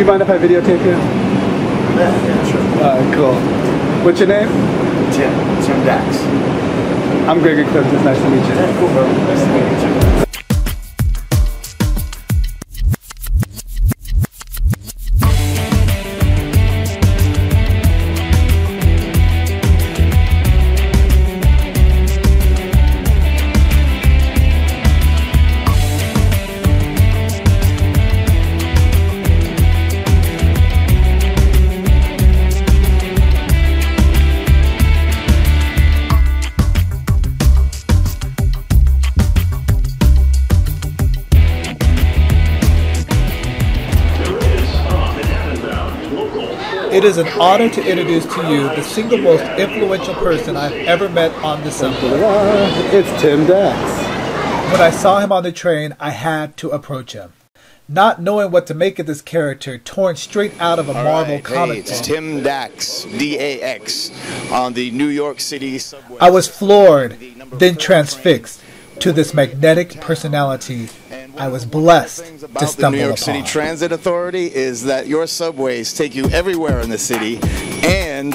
you mind if I videotape you? Yeah, sure. Cool. What's your name? Tim Dax. I'm Gregory Clips. It's nice to meet you. Yeah, cool, bro. Nice to meet you. It is an honor to introduce to you the single most influential person I've ever met on the subway. It's Tim Dax. When I saw him on the train, I had to approach him. Not knowing what to make of this character, torn straight out of a Marvel comic book. It's Tim Dax, D-A-X, on the New York City subway. I was floored, then transfixed to this magnetic personality I was blessed to stumble upon. The New York City Transit Authority is that your subways take you everywhere in the city, and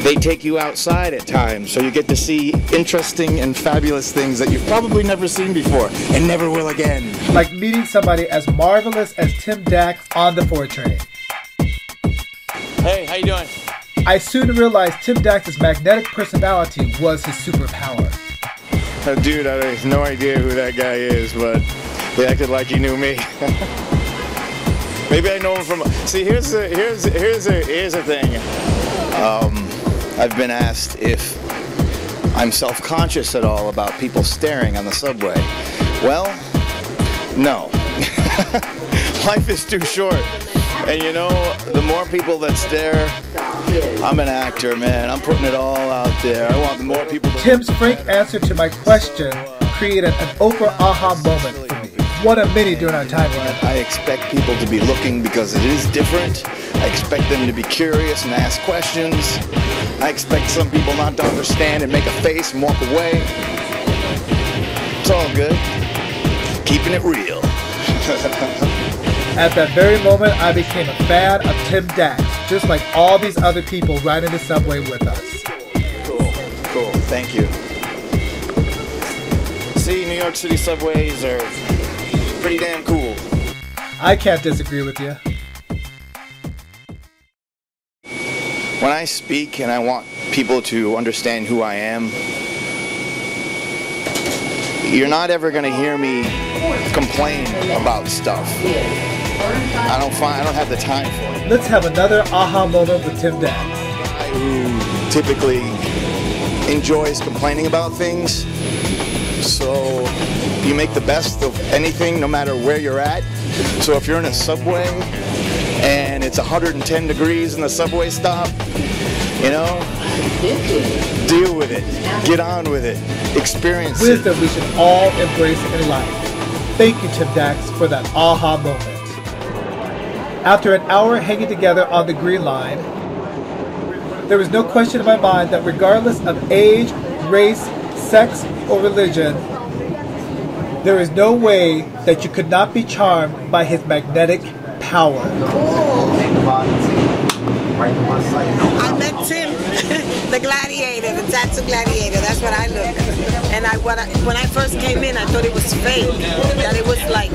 they take you outside at times, so you get to see interesting and fabulous things that you've probably never seen before and never will again. Like meeting somebody as marvelous as Tim Dax on the 4 train. Hey, how you doing? I soon realized Tim Dax's magnetic personality was his superpower. Dude, I have no idea who that guy is, but he acted like he knew me. Maybe I know him from. See, here's the thing. I've been asked if I'm self-conscious at all about people staring on the subway. Well, no. Life is too short, and you know, the more people that stare. I'm an actor, man. I'm putting it all out there. I want more people to... Tim's frank answer to my question created an Oprah aha moment for me. One of many during our time together. I expect people to be looking because it is different. I expect them to be curious and ask questions. I expect some people not to understand and make a face and walk away. It's all good. Keeping it real. At that very moment, I became a fan of Tim Dax, just like all these other people riding the subway with us. Cool. Thank you. See, New York City subways are pretty damn cool. I can't disagree with you. When I speak and I want people to understand who I am, you're not ever going to hear me complain about stuff. I don't have the time for it. Let's have another aha moment with Tim Dax. Who typically enjoys complaining about things. So you make the best of anything no matter where you're at. So if you're in a subway and it's 110 degrees in the subway stop, you know, deal with it. Get on with it. Experience Wisdom we should all embrace in life. Thank you, Tim Dax, for that aha moment. After an hour hanging together on the Green Line, there was no question in my mind that regardless of age, race, sex, or religion, there is no way that you could not be charmed by his magnetic power. I met Tim, the gladiator, the tattoo gladiator. That's what I look. And when I first came in, I thought it was fake, that it was like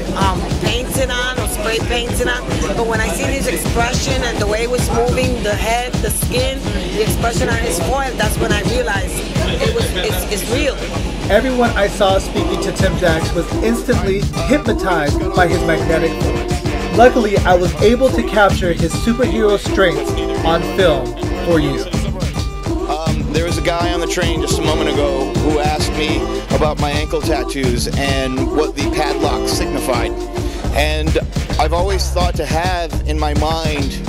painted on or spray painted on. But when I seen his expression and the way it was moving, the head, the skin, the expression on his forehead, that's when I realized it's real. Everyone I saw speaking to Tim Dax was instantly hypnotized by his magnetic force. Luckily, I was able to capture his superhero strengths on film for you. There was a guy on the train just a moment ago who asked me about my ankle tattoos and what the padlock signified. And I've always thought to have in my mind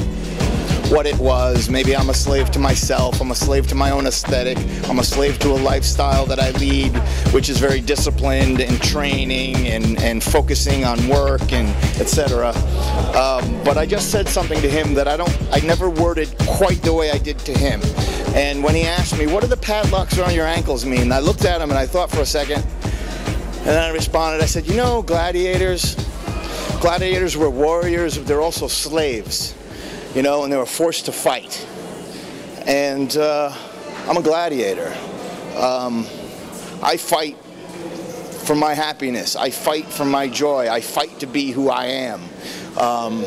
what it was. Maybe I'm a slave to myself, I'm a slave to my own aesthetic, I'm a slave to a lifestyle that I lead, which is very disciplined and training and focusing on work and etc. But I just said something to him that I never worded quite the way I did to him. And when he asked me, what do the padlocks around your ankles mean? I looked at him and I thought for a second, and then I responded, I said, you know, gladiators were warriors, but they're also slaves. you know, and they were forced to fight. And I'm a gladiator. I fight for my happiness. I fight for my joy. I fight to be who I am. I'm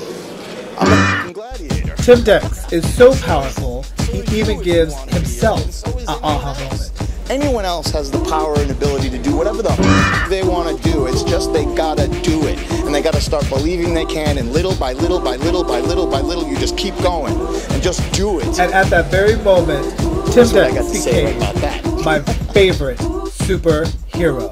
a gladiator. Tim Dax is so powerful, he even gives himself an aha moment. Anyone else has the power and ability to do whatever the they want to do. It's just they gotta do it. And they gotta start believing they can, and little by little by little by little by little, you just keep going and just do it. And at that very moment, Tim Dax became my favorite superhero.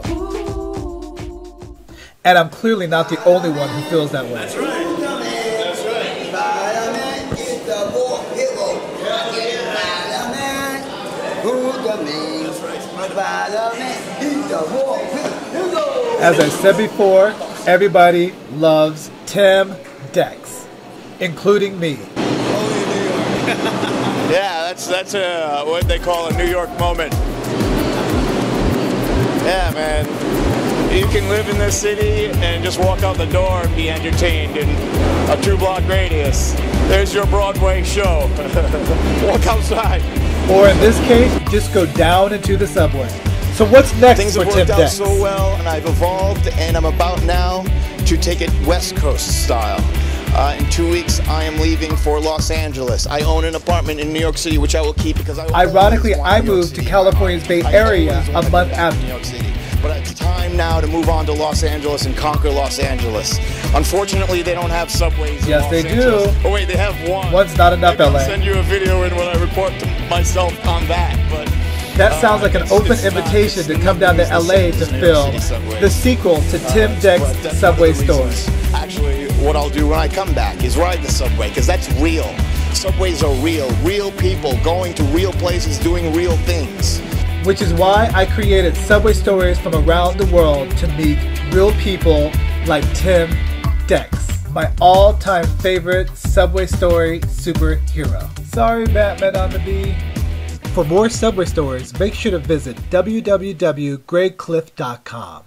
And I'm clearly not the only one who feels that way. That's right. That's right. Spider-Man is the war hero. Spider-Man, who's the man? That's right. Spider-Man is the war hero. As I said before, everybody loves Tim Dax, including me. Yeah, that's what they call a New York moment. Yeah, man. You can live in this city and just walk out the door and be entertained in a 2-block radius. There's your Broadway show. Walk outside. Or in this case, just go down into the subway. So what's next Things for have Tim worked out Dax? so well, and I've evolved, and I'm about now to take it West Coast style. In 2 weeks, I am leaving for Los Angeles. I own an apartment in New York City, which I will keep because Ironically, I moved to California's Bay Area a month after. New York City. But it's time now to move on to Los Angeles and conquer Los Angeles. Unfortunately, they don't have subways in Yes, Los they Angeles. do. Oh wait, they have one. One's not enough, Maybe I'll LA. send you a video in when I report to myself on that. But That sounds like an open invitation to come down to LA to film the sequel to Tim Dax Subway Stories. Actually, what I'll do when I come back is ride the subway, because that's real. Subways are real. Real people going to real places doing real things. Which is why I created Subway Stories from around the world to meet real people like Tim Dax, my all-time favorite Subway Story superhero. Sorry, Batman on the Bee. For more Subway Stories, make sure to visit www.gregcliff.com.